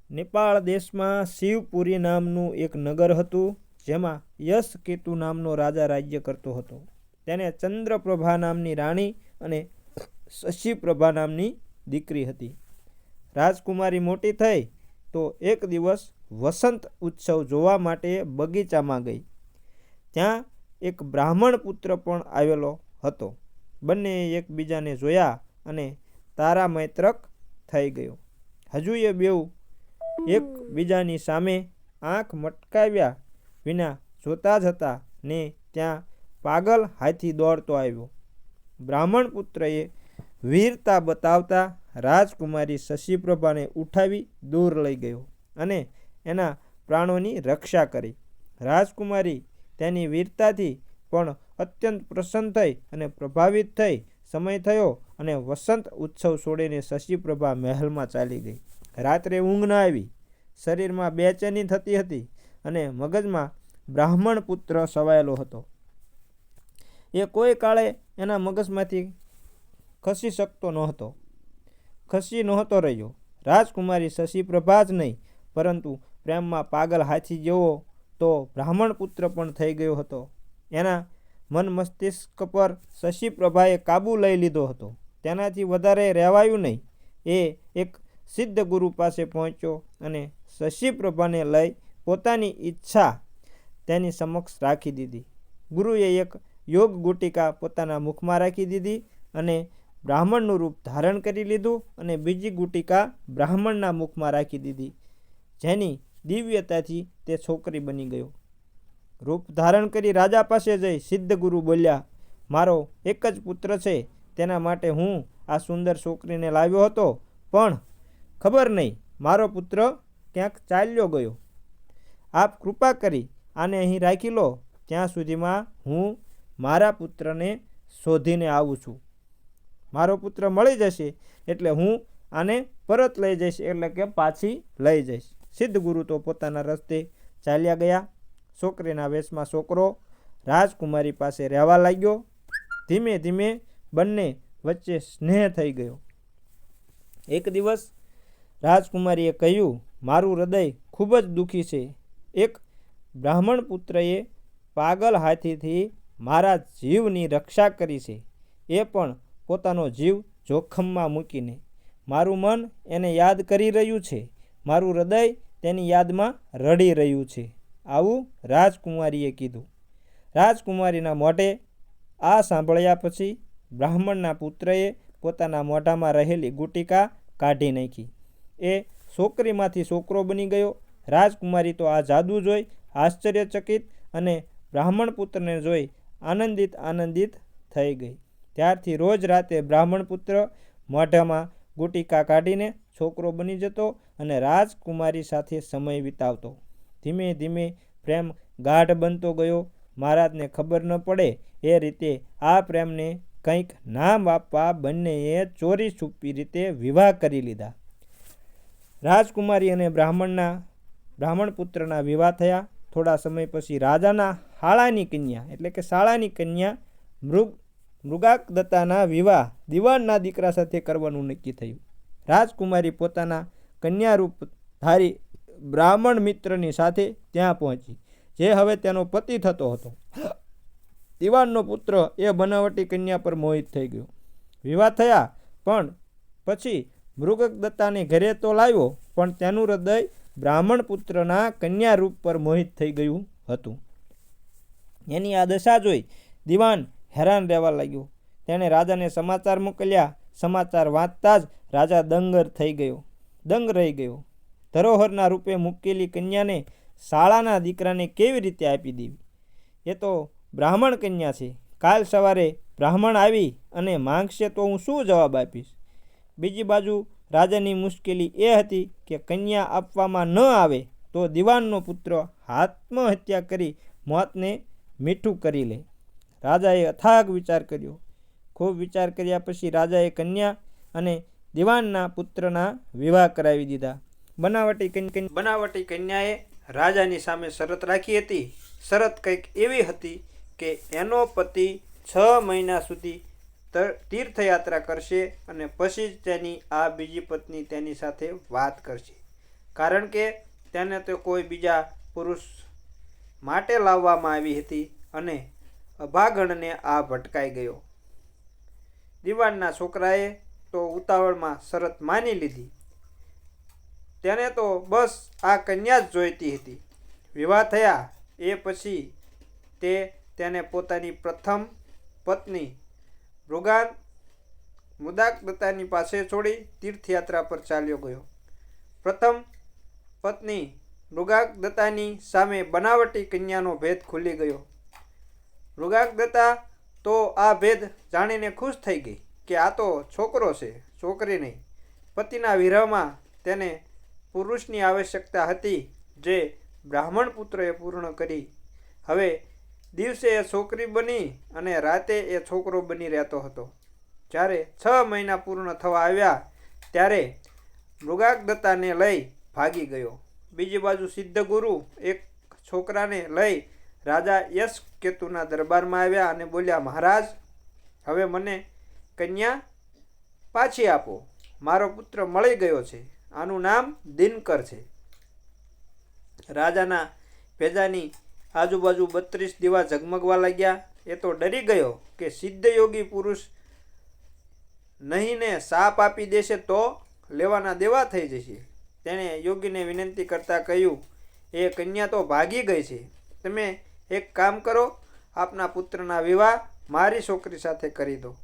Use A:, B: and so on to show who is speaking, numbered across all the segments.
A: नेपाळ દેશમાં શિવપુરી નામનું એક નગર હતું, જેમાં યશકેતુ નામનો રાજા રાજ્ય કરતો હતો. તેને ચંદ્રપ્રભા નામની રાણી અને શશિપ્રભા નામની દીકરી હતી. રાજકુમારી મોટી થઈ તો એક દિવસ વસંત ઉત્સવ જોવા માટે બગીચામાં ગઈ. ત્યાં એક બ્રાહ્મણ પુત્ર પણ આવેલો હતો. બંને એકબીજાને જોયા અને તારા મૈત્રક થઈ ગયો. હજુ એ બેઉ એકબીજાની સામે આંખ મટકાવ્યા વિના જોતા જ હતા ને ત્યાં પાગલ હાથી દોડતો આવ્યો. બ્રાહ્મણ પુત્રએ વીરતા બતાવતા રાજકુમારી શશિપ્રભાને ઉઠાવી દૂર લઈ ગયો અને એના પ્રાણોની રક્ષા કરી. રાજકુમારી તેની વીરતાથી પણ અત્યંત પ્રસન્ન થઈ અને પ્રભાવિત થઈ. સમય થયો અને વસંત ઉત્સવ છોડીને શશિપ્રભા મહેલમાં ચાલી ગઈ. રાત્રે ઊંઘ ન આવી. શરીરમાં બેચેની થતી હતી અને મગજમાં બ્રાહ્મણ પુત્ર સવાયેલો હતો. એ કોઈ કાળે એના મગજમાંથી ખસી નહોતો રહ્યો. રાજકુમારી શશિપ્રભા જ નહીં, પરંતુ પ્રેમમાં પાગલ હાથી જેવો તો બ્રાહ્મણ પુત્ર પણ થઈ ગયો હતો. એના મન મસ્તિષ્ક પર શશિપ્રભાએ કાબુ લઈ લીધો હતો. તેનાથી વધારે રહેવાયું નહીં. એ એક સિદ્ધ ગુરુ પાસે પહોંચ્યો અને શશિપ્રભાને લઈ પોતાની ઈચ્છા તેની સમક્ષ રાખી દીધી. ગુરુએ એક યોગ ગુટિકા પોતાના મુખમાં રાખી દીધી અને બ્રાહ્મણનું રૂપ ધારણ કરી લીધું અને બીજી ગુટિકા બ્રાહ્મણના મુખમાં રાખી દીધી, જેની દિવ્યતાથી તે છોકરી બની ગયો. રૂપ ધારણ કરી રાજા પાસે જઈ સિદ્ધ ગુરુ બોલ્યા, મારો એક જ પુત્ર છે. તેના માટે હું આ સુંદર છોકરીને લાવ્યો હતો, પણ ખબર નહીં મારો પુત્ર ક્યાંક ચાલ્યો ગયો. આપ કૃપા કરી આને અહીં રાખી લો. ત્યાં સુધીમાં હું મારા પુત્રને શોધીને આવું છું. મારો પુત્ર મળી જશે એટલે હું આને પરત લઈ જઈશ, એટલે કે પાછી લઈ જઈશ. સિદ્ધ ગુરુ તો પોતાના રસ્તે ચાલ્યા ગયા. છોકરીના વેશમાં છોકરો રાજકુમારી પાસે રહેવા લાગ્યો. ધીમે ધીમે બંને વચ્ચે સ્નેહ થઈ ગયો. એક દિવસ રાજકુમારીએ કહ્યું, મારું હૃદય ખૂબ જ દુઃખી છે. એક બ્રાહ્મણ પુત્રએ પાગલ હાથીથી મારા જીવની રક્ષા કરી છે, એ પણ પોતાનો જીવ જોખમમાં મૂકીને. મારું મન એને યાદ કરી રહ્યું છે. મારું હૃદય તેની યાદમાં રડી રહ્યું છે. આવું રાજકુમારીએ કીધું. રાજકુમારીના મોઢે આ સાંભળ્યા પછી બ્રાહ્મણના પુત્રએ પોતાના મોઢામાં રહેલી ગુટિકા કાઢી નાખી. એ છોકરીમાંથી છોકરો બની ગયો. રાજકુમારી તો આ જાદુ જોઈ આશ્ચર્યચકિત અને બ્રાહ્મણ પુત્રને જોઈ આનંદિત થઈ ગઈ. ત્યારથી રોજ રાતે બ્રાહ્મણ પુત્ર મોઢામાં ગુટિકા કાઢીને છોકરો બની જતો અને રાજકુમારી સાથે સમય વિતાવતો. ધીમે ધીમે પ્રેમ ગાઢ બનતો ગયો. મહારાજને ખબર ન પડે એ રીતે આ પ્રેમને કંઈક નામ આપવા બંનેએ ચોરી છુપી રીતે વિવાહ કરી લીધા. રાજકુમારી અને બ્રાહ્મણ પુત્રના વિવાહ થયા. થોડા સમય પછી રાજાના શાળાની કન્યા મૃગાકદત્તાના વિવાહ દિવાનના દીકરા સાથે કરવાનું નક્કી થયું. રાજકુમારી પોતાના કન્યારૂપ ધારી બ્રાહ્મણ મિત્રની સાથે ત્યાં પહોંચી, જે હવે તેનો પતિ થતો હતો. દિવાનનો પુત્ર એ બનાવટી કન્યા પર મોહિત થઈ ગયો. વિવાહ થયા પણ પછી મૃગદત્તાને ઘરે તો લાવ્યો, પણ તેનું હૃદય બ્રાહ્મણ પુત્રના કન્યા રૂપ પર મોહિત થઈ ગયું હતું. એની આ દશા જોઈ દિવાન હેરાન રહેવા લાગ્યો. તેણે રાજાને સમાચાર મોકલ્યા. સમાચાર વાંચતા જ રાજા દંગ રહી ગયો. ધરોહરના રૂપે મૂકેલી કન્યાને શાળાના દીકરાને કેવી રીતે આપી દેવી? એ તો બ્રાહ્મણ કન્યા છે. કાલ સવારે બ્રાહ્મણ આવી અને માંગશે તો હું શું જવાબ આપીશ? બીજી બાજુ રાજાની મુશ્કેલી એ હતી કે કન્યા આપવામાં ન આવે તો દિવાનનો પુત્ર આત્મહત્યા કરી મોતને મીઠું કરી લે. રાજાએ અથાગ વિચાર કર્યો. ખૂબ વિચાર કર્યા પછી રાજાએ કન્યા અને દિવાનના પુત્રના વિવાહ કરાવી દીધા. બનાવટી કન્યાએ રાજાની સામે શરત રાખી હતી. શરત કંઈક એવી હતી કે એનો પતિ 6 મહિના સુધી તીર્થયાત્રા કરશે અને પછી જ તેની આ બીજી પત્ની તેની સાથે વાત કરશે. કારણ કે તેને તો કોઈ બીજા પુરુષ માટે લાવવામાં આવી હતી અને અભાગણને આ ભટકાઈ ગયો. દિવાનના છોકરાએ તો ઉતાવળમાં શરત માની લીધી. તેને તો બસ આ કન્યા જ જોઈતી હતી. વિવાહ થયા એ પછી તે તેને પોતાની પ્રથમ પત્ની મૃગાંગદત્તાની પાસે છોડી તીર્થયાત્રા પર ચાલ્યો ગયો. પ્રથમ પત્ની મૃગાંગદત્તાની સામે બનાવટી કન્યાનો ભેદ ખુલી ગયો. મૃગાંગદત્તા તો આ ભેદ જાણીને ખુશ થઈ ગઈ કે આ તો છોકરો છે, છોકરી નહીં. પતિના વિરહમાં તેને પુરુષની આવશ્યકતા હતી જે બ્રાહ્મણ પુત્રએ પૂર્ણ કરી. હવે દિવસે એ છોકરી બની અને રાતે એ છોકરો બની રહેતો હતો. જ્યારે 6 મહિના પૂર્ણ થવા આવ્યા ત્યારે મૃગાંગદત્તાને લઈ ભાગી ગયો. બીજી બાજુ સિદ્ધગુરુ એક છોકરાને લઈ રાજા યશકેતુના દરબારમાં આવ્યા અને બોલ્યા, મહારાજ, હવે મને કન્યા પાછી આપો. મારો પુત્ર મળી ગયો છે. આનું નામ દિનકર છે. રાજાના ભેજાની આજુબાજુ 32 દીવા ઝગમગવા લાગ્યા. એ તો ડરી ગયો કે સિદ્ધયોગી પુરુષ નહીં ને સાપ આપી દેશે તો લેવાના દેવા થઈ જશે. તેણે યોગીને વિનંતી કરતાં કહ્યું, એ કન્યા તો ભાગી ગઈ છે. તમે એક કામ કરો, આપના પુત્રના વિવાહ મારી છોકરી સાથે કરી દો.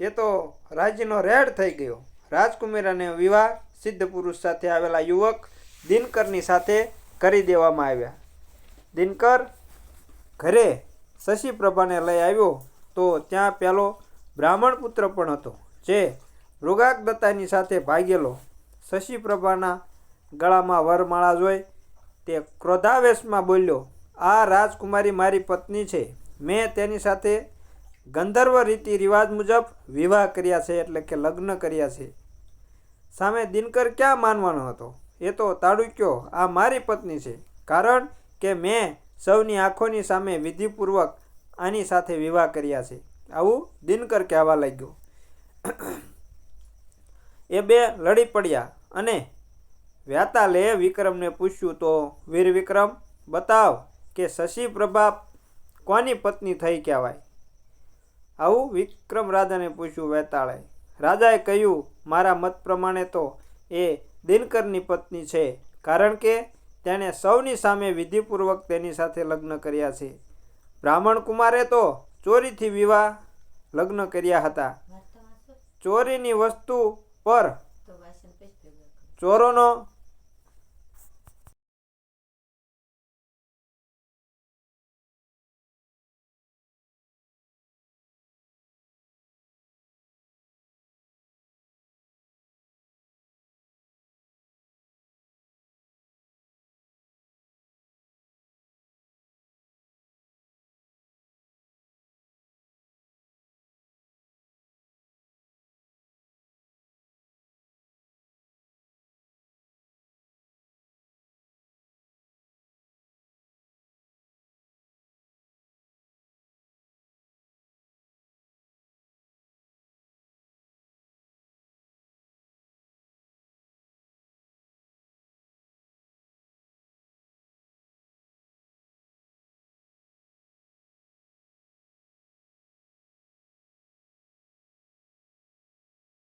A: એ તો રાજ્યનો રેડ થઈ ગયો. રાજકુમારીના વિવાહ સિદ્ધ પુરુષ સાથે આવેલા યુવક દિનકરની સાથે કરી દેવામાં આવ્યા. દિનકર ઘરે શશીપ્રભાને લઈ આવ્યો તો ત્યાં પેલો બ્રાહ્મણ પુત્ર પણ હતો જે મૃગાંગદત્તાની સાથે ભાગેલો. શશીપ્રભાના ગળામાં વરમાળા જોઈ તે ક્રોધાવેશમાં બોલ્યો, આ રાજકુમારી મારી પત્ની છે. મેં તેની સાથે ગંધર્વ રીતિ રિવાજ મુજબ વિવાહ કર્યા છે, એટલે કે લગ્ન કર્યા છે. સામે દિનકર ક્યાં માનવાનો હતો? એ તો તાડુક્યો, આ મારી પત્ની છે, કારણ કે મેં સૌની આંખોની સામે વિધિપૂર્વક આની સાથે વિવાહ કર્યા છે. આવું દિનકર કહેવા લાગ્યો. એ બે લડી પડ્યા અને વ્યાતાલે વિક્રમને પૂછ્યું, તો વીર વિક્રમ, બતાવ કે શશીપ્રભા કોની પત્ની થઈ કહેવાય? આવું વિક્રમ રાજાને પૂછ્યું વેતાળે. રાજાએ કહ્યું, મારા મત પ્રમાણે તો એ દિનકરની પત્ની છે, કારણ કે તેણે સૌની સામે વિધિપૂર્વક તેની સાથે લગ્ન કર્યા છે. બ્રાહ્મણ કુમારે તો ચોરીથી વિવાહ લગ્ન કર્યા હતા. ચોરીની વસ્તુ પર ચોરોનો